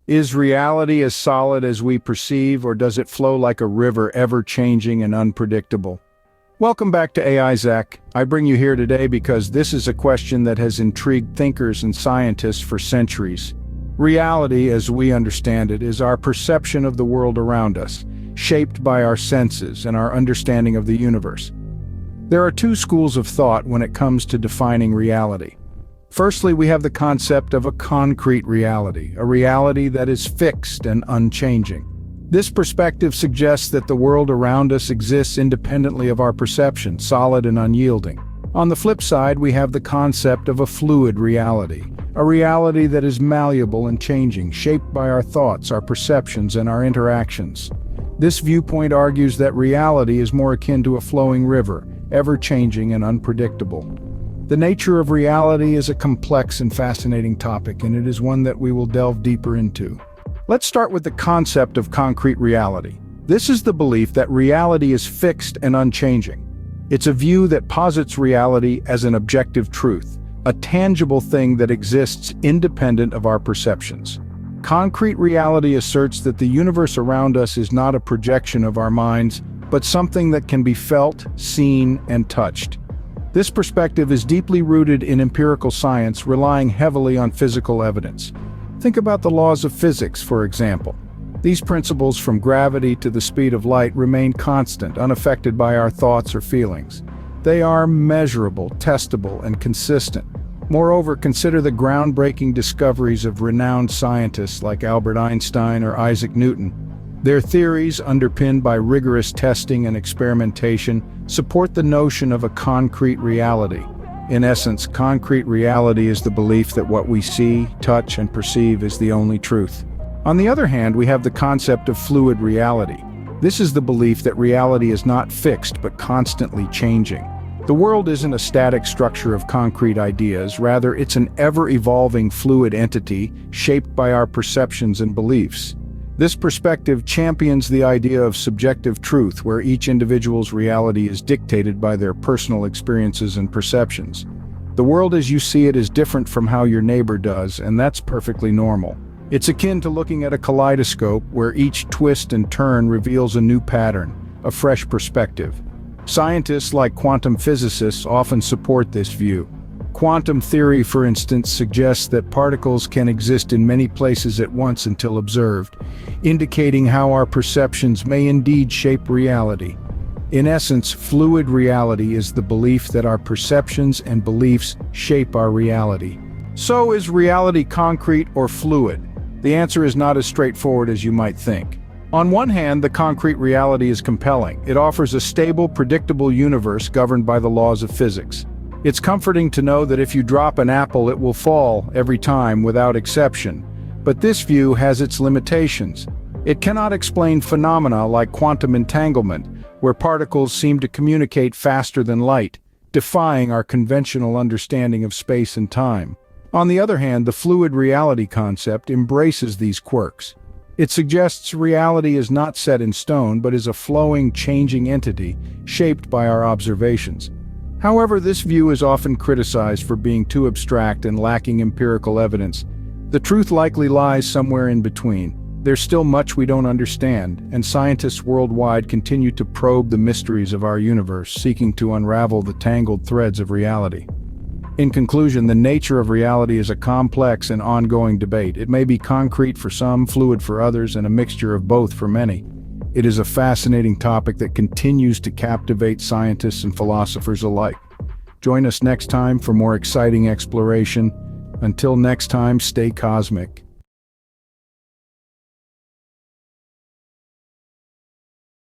Is reality as solid as we perceive, or does it flow like a river, ever-changing and unpredictable? Welcome back to AI-Zak. I bring you here today because this is a question that has intrigued thinkers and scientists for centuries. Reality, as we understand it, is our perception of the world around us, shaped by our senses and our understanding of the universe. There are two schools of thought when it comes to defining reality. Firstly, we have the concept of a concrete reality, a reality that is fixed and unchanging. This perspective suggests that the world around us exists independently of our perception, solid and unyielding. On the flip side, we have the concept of a fluid reality, a reality that is malleable and changing, shaped by our thoughts, our perceptions, and our interactions. This viewpoint argues that reality is more akin to a flowing river, ever-changing and unpredictable. The nature of reality is a complex and fascinating topic, and it is one that we will delve deeper into. Let's start with the concept of concrete reality. This is the belief that reality is fixed and unchanging. It's a view that posits reality as an objective truth, a tangible thing that exists independent of our perceptions. Concrete reality asserts that the universe around us is not a projection of our minds, but something that can be felt, seen, and touched. This perspective is deeply rooted in empirical science, relying heavily on physical evidence. Think about the laws of physics, for example. These principles, from gravity to the speed of light, remain constant, unaffected by our thoughts or feelings. They are measurable, testable, and consistent. Moreover, consider the groundbreaking discoveries of renowned scientists like Albert Einstein or Isaac Newton. Their theories, underpinned by rigorous testing and experimentation, support the notion of a concrete reality. In essence, concrete reality is the belief that what we see, touch, and perceive is the only truth. On the other hand, we have the concept of fluid reality. This is the belief that reality is not fixed but constantly changing. The world isn't a static structure of concrete ideas, rather it's an ever-evolving fluid entity shaped by our perceptions and beliefs. This perspective champions the idea of subjective truth, where each individual's reality is dictated by their personal experiences and perceptions. The world as you see it is different from how your neighbor does, and that's perfectly normal. It's akin to looking at a kaleidoscope where each twist and turn reveals a new pattern, a fresh perspective. Scientists like quantum physicists often support this view. Quantum theory, for instance, suggests that particles can exist in many places at once until observed, indicating how our perceptions may indeed shape reality. In essence, fluid reality is the belief that our perceptions and beliefs shape our reality. So, is reality concrete or fluid? The answer is not as straightforward as you might think. On one hand, the concrete reality is compelling. It offers a stable, predictable universe governed by the laws of physics. It's comforting to know that if you drop an apple, it will fall every time without exception. But this view has its limitations. It cannot explain phenomena like quantum entanglement, where particles seem to communicate faster than light, defying our conventional understanding of space and time. On the other hand, the fluid reality concept embraces these quirks. It suggests reality is not set in stone, but is a flowing, changing entity shaped by our observations. However, this view is often criticized for being too abstract and lacking empirical evidence. The truth likely lies somewhere in between. There's still much we don't understand, and scientists worldwide continue to probe the mysteries of our universe, seeking to unravel the tangled threads of reality. In conclusion, the nature of reality is a complex and ongoing debate. It may be concrete for some, fluid for others, and a mixture of both for many. It is a fascinating topic that continues to captivate scientists and philosophers alike. Join us next time for more exciting exploration. Until next time, stay cosmic.